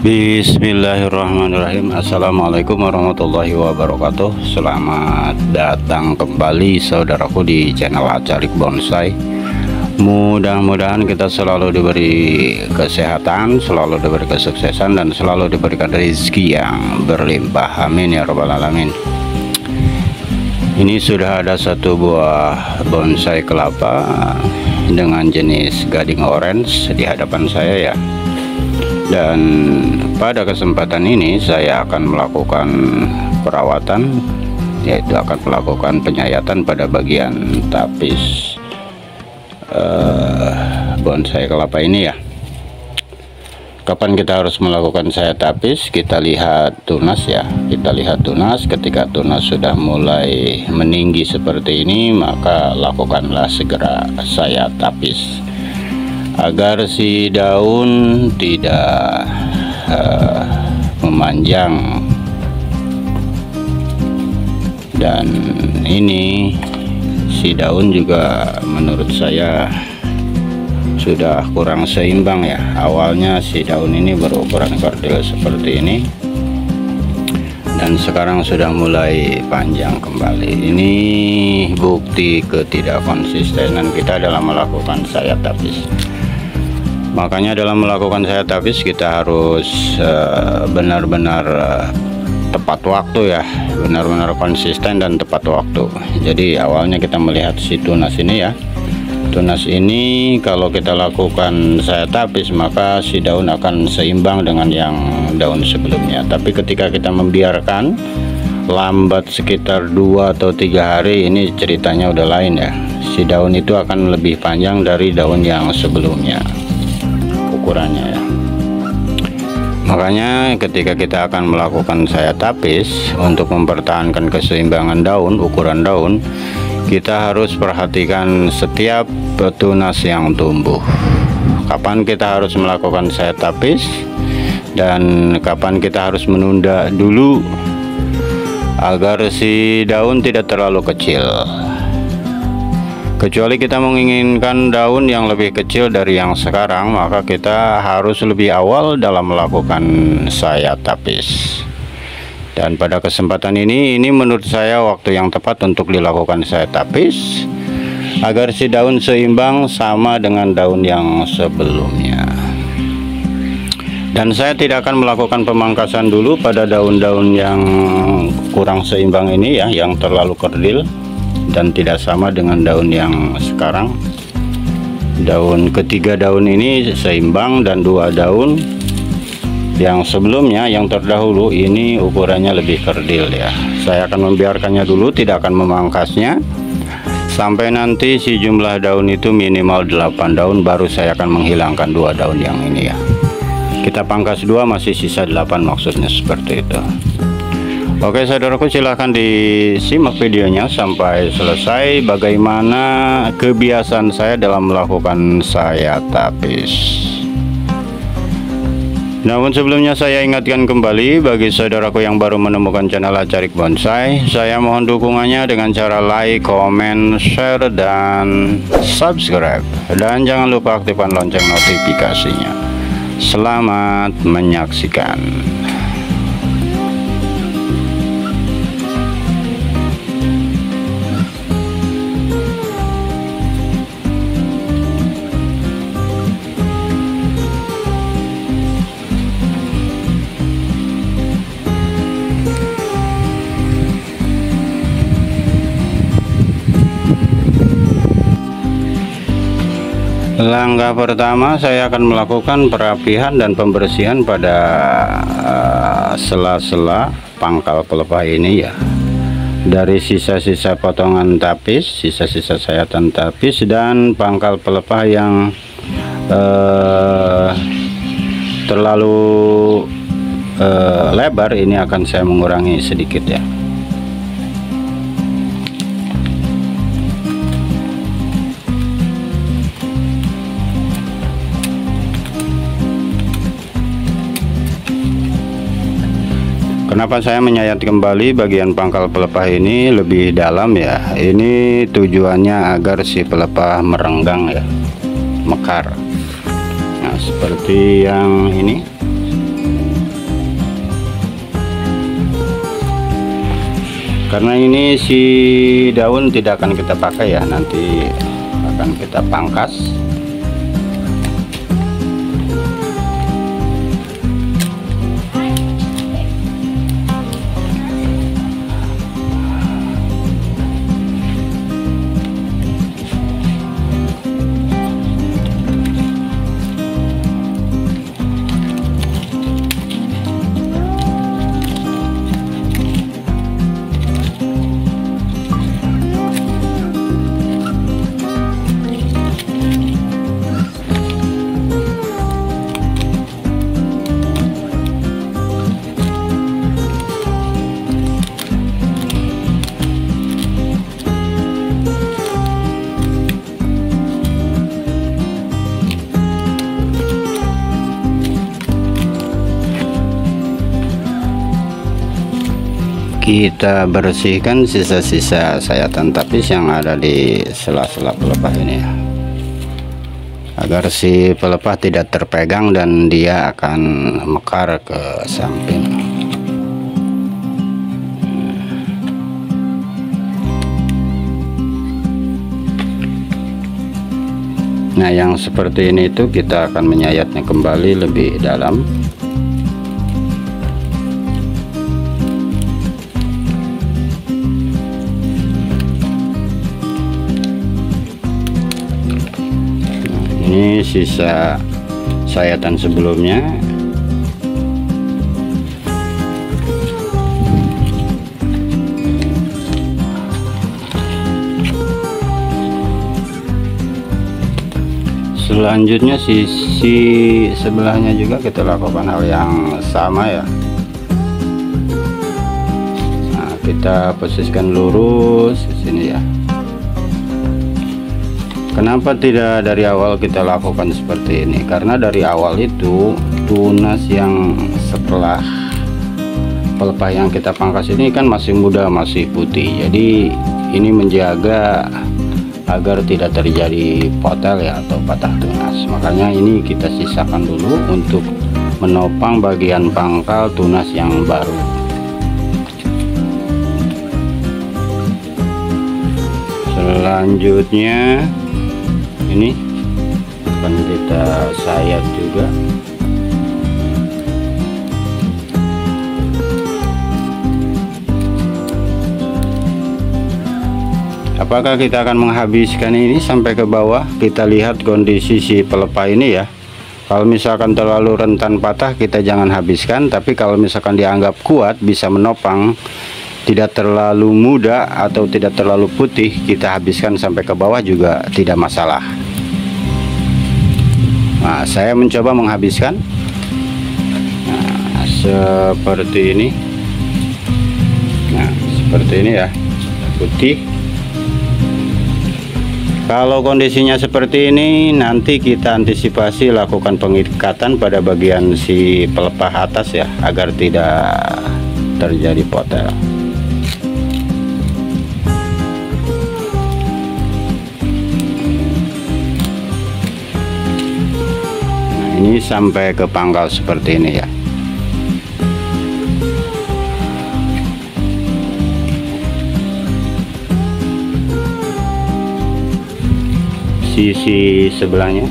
Bismillahirrahmanirrahim. Assalamualaikum warahmatullahi wabarakatuh. Selamat datang kembali saudaraku di channel Acarik Bonsai. Mudah-mudahan kita selalu diberi kesehatan, selalu diberi kesuksesan, dan selalu diberikan rezeki yang berlimpah. Amin ya rabbal alamin. Ini sudah ada satu buah bonsai kelapa dengan jenis gading orange di hadapan saya ya. Dan pada kesempatan ini saya akan melakukan perawatan, yaitu akan melakukan penyayatan pada bagian tapis bonsai kelapa ini ya. Kapan kita harus melakukan sayat tapis? Kita lihat tunas ya. Kita lihat tunas. Ketika tunas sudah mulai meninggi seperti ini, maka lakukanlah segera sayat tapis agar si daun tidak memanjang. Dan ini si daun juga menurut saya sudah kurang seimbang ya. Awalnya si daun ini berukuran kerdil seperti ini, dan sekarang sudah mulai panjang kembali. Ini bukti ketidakkonsistenan kita dalam melakukan sayat tapis. Makanya dalam melakukan sayat tapis kita harus benar-benar tepat waktu ya, benar-benar konsisten dan tepat waktu. Jadi awalnya kita melihat si tunas ini ya. Tunas ini kalau kita lakukan sayat tapis, maka si daun akan seimbang dengan yang daun sebelumnya. Tapi ketika kita membiarkan lambat sekitar 2 atau 3 hari, ini ceritanya udah lain ya. Si daun itu akan lebih panjang dari daun yang sebelumnya ukurannya ya. Makanya ketika kita akan melakukan sayat tapis untuk mempertahankan keseimbangan daun, ukuran daun, kita harus perhatikan setiap tunas yang tumbuh. Kapan kita harus melakukan sayat tapis dan kapan kita harus menunda dulu agar si daun tidak terlalu kecil. Kecuali kita menginginkan daun yang lebih kecil dari yang sekarang, maka kita harus lebih awal dalam melakukan sayat tapis. Dan pada kesempatan ini menurut saya waktu yang tepat untuk dilakukan sayat tapis agar si daun seimbang sama dengan daun yang sebelumnya. Dan saya tidak akan melakukan pemangkasan dulu pada daun-daun yang kurang seimbang ini ya, yang terlalu kerdil dan tidak sama dengan daun yang sekarang. Daun ketiga daun ini seimbang, dan 2 daun yang sebelumnya, yang terdahulu ini ukurannya lebih kerdil ya. Saya akan membiarkannya dulu, tidak akan memangkasnya sampai nanti si jumlah daun itu minimal 8 daun, baru saya akan menghilangkan 2 daun yang ini ya. Kita pangkas 2, masih sisa 8, maksudnya seperti itu. Oke saudaraku, silahkan disimak videonya sampai selesai bagaimana kebiasaan saya dalam melakukan sayat tapis. Namun sebelumnya saya ingatkan kembali bagi saudaraku yang baru menemukan channel Acarik Bonsai, saya mohon dukungannya dengan cara like, comment, share, dan subscribe. Dan jangan lupa aktifkan lonceng notifikasinya. Selamat menyaksikan. Langkah pertama, saya akan melakukan perapihan dan pembersihan pada sela-sela pangkal pelepah ini ya. Dari sisa-sisa potongan tapis, sisa-sisa sayatan tapis, dan pangkal pelepah yang terlalu lebar, ini akan saya mengurangi sedikit ya. Kenapa saya menyayat kembali bagian pangkal pelepah ini lebih dalam ya? Ini tujuannya agar si pelepah merenggang ya, mekar. Nah seperti yang ini, Karena ini si daun tidak akan kita pakai ya, nanti akan kita pangkas. Kita bersihkan sisa-sisa sayatan tapis yang ada di sela-sela pelepah ini ya, agar si pelepah tidak terpegang dan dia akan mekar ke samping. Nah, yang seperti ini itu kita akan menyayatnya kembali lebih dalam. Ini sisa sayatan sebelumnya. Selanjutnya sisi sebelahnya juga kita lakukan hal yang sama ya. Nah, kita posisikan lurus di sini ya. Kenapa tidak dari awal kita lakukan seperti ini? Karena dari awal itu tunas yang setelah pelepah yang kita pangkas ini kan masih muda, masih putih. Jadi ini menjaga agar tidak terjadi potel ya atau patah tunas. Makanya ini kita sisakan dulu untuk menopang bagian pangkal tunas yang baru. Selanjutnya ini akan kita sayat juga. Apakah kita akan menghabiskan ini sampai ke bawah? Kita lihat kondisi si pelepah ini ya. Kalau misalkan terlalu rentan patah, kita jangan habiskan. Tapi kalau misalkan dianggap kuat, bisa menopang, tidak terlalu muda atau tidak terlalu putih, kita habiskan sampai ke bawah juga tidak masalah. Nah, saya mencoba menghabiskan. Nah, seperti ini. Nah, seperti ini ya, putih. Kalau kondisinya seperti ini, nanti kita antisipasi lakukan pengikatan pada bagian si pelepah atas ya, agar tidak terjadi potel. Ini sampai ke pangkal seperti ini ya. Sisi sebelahnya.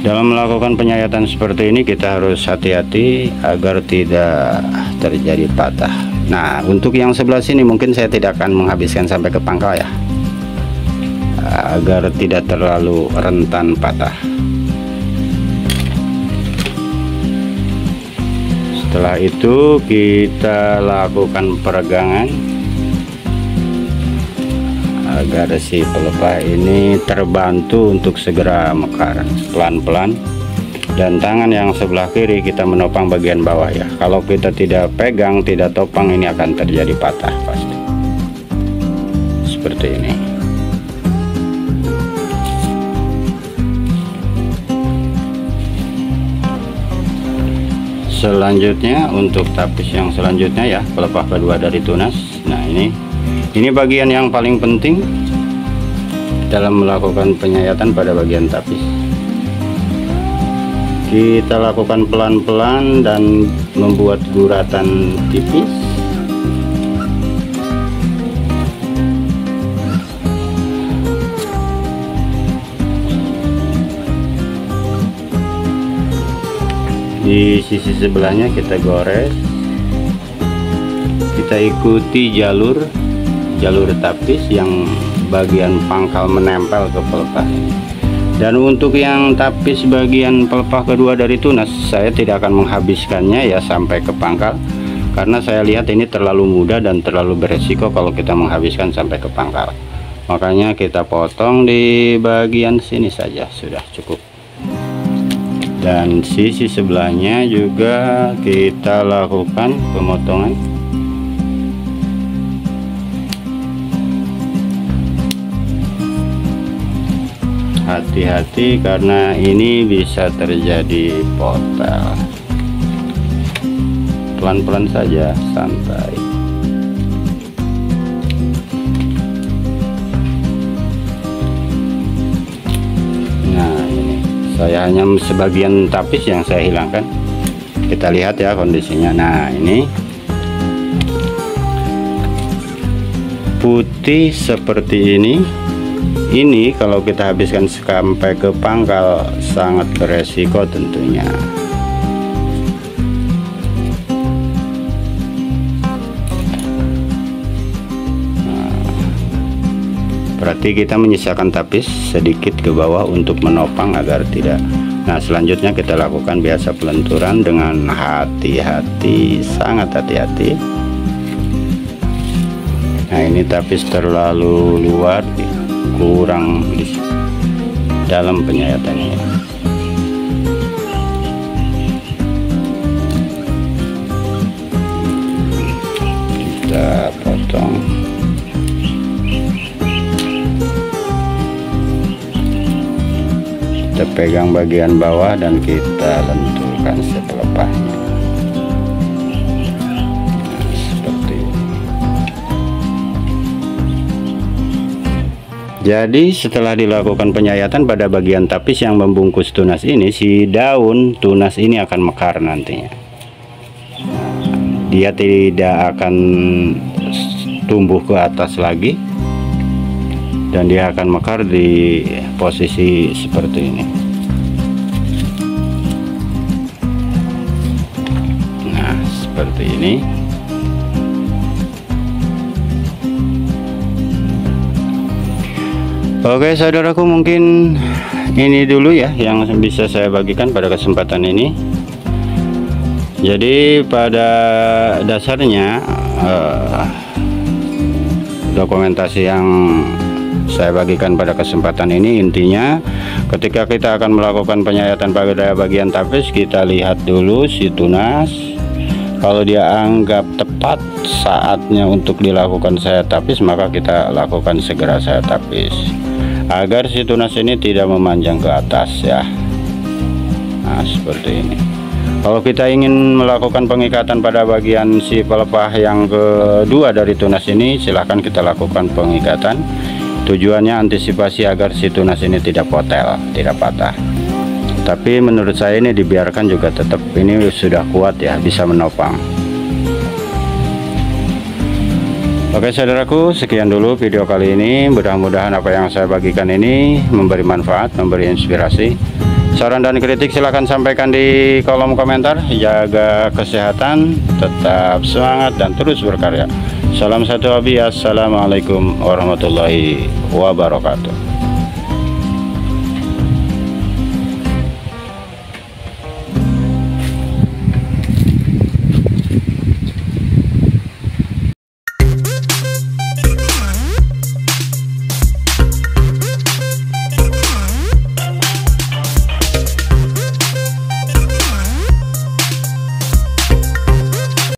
Dalam melakukan penyayatan seperti ini kita harus hati-hati agar tidak terjadi patah. Nah, untuk yang sebelah sini mungkin saya tidak akan menghabiskan sampai ke pangkal ya, agar tidak terlalu rentan patah. Setelah itu kita lakukan peregangan agar si pelepah ini terbantu untuk segera mekar pelan-pelan. Dan tangan yang sebelah kiri kita menopang bagian bawah ya. Kalau kita tidak pegang, tidak topang, ini akan terjadi patah pasti. Seperti ini. Selanjutnya untuk tapis yang selanjutnya ya, pelepah kedua dari tunas. Nah, ini bagian yang paling penting dalam melakukan penyayatan pada bagian tapis. Kita lakukan pelan-pelan dan membuat guratan tipis. Di sisi sebelahnya kita gores, kita ikuti jalur tapis yang bagian pangkal menempel ke pelepah. Dan untuk yang tapis bagian pelepah kedua dari tunas, saya tidak akan menghabiskannya ya sampai ke pangkal, karena saya lihat ini terlalu mudah dan terlalu beresiko kalau kita menghabiskan sampai ke pangkal. Makanya kita potong di bagian sini saja sudah cukup. Dan sisi sebelahnya juga kita lakukan pemotongan. Hati-hati karena ini bisa terjadi potel. Pelan-pelan saja, santai. Nah, ini saya hanya sebagian tapis yang saya hilangkan. Kita lihat ya kondisinya. Nah, ini putih seperti ini. Ini kalau kita habiskan sampai ke pangkal sangat beresiko tentunya. Nah, berarti kita menyisakan tapis sedikit ke bawah untuk menopang agar tidak. Nah, selanjutnya kita lakukan biasa pelenturan dengan hati-hati, sangat hati-hati. Nah, ini tapis terlalu luar, kurang di dalam penyayatannya. Kita potong. Kita pegang bagian bawah dan kita lenturkan sepelepahnya. Jadi setelah dilakukan penyayatan pada bagian tapis yang membungkus tunas ini, si daun tunas ini akan mekar nantinya. Dia tidak akan tumbuh ke atas lagi, dan dia akan mekar di posisi seperti ini. Nah, seperti ini. Oke saudaraku, mungkin ini dulu ya yang bisa saya bagikan pada kesempatan ini. Jadi pada dasarnya dokumentasi yang saya bagikan pada kesempatan ini intinya ketika kita akan melakukan penyayatan pada bagian tapis, kita lihat dulu si tunas. Kalau dia anggap tepat saatnya untuk dilakukan sayat tapis, maka kita lakukan segera sayat tapis agar si tunas ini tidak memanjang ke atas ya. Nah, seperti ini. Kalau kita ingin melakukan pengikatan pada bagian si pelepah yang kedua dari tunas ini, silahkan kita lakukan pengikatan. Tujuannya antisipasi agar si tunas ini tidak potel, tidak patah. Tapi menurut saya ini dibiarkan juga tetap ini sudah kuat ya, bisa menopang. Oke saudaraku, sekian dulu video kali ini. Mudah-mudahan apa yang saya bagikan ini memberi manfaat, memberi inspirasi. Saran dan kritik silahkan sampaikan di kolom komentar. Jaga kesehatan, tetap semangat dan terus berkarya. Salam satu hobi. Assalamualaikum warahmatullahi wabarakatuh.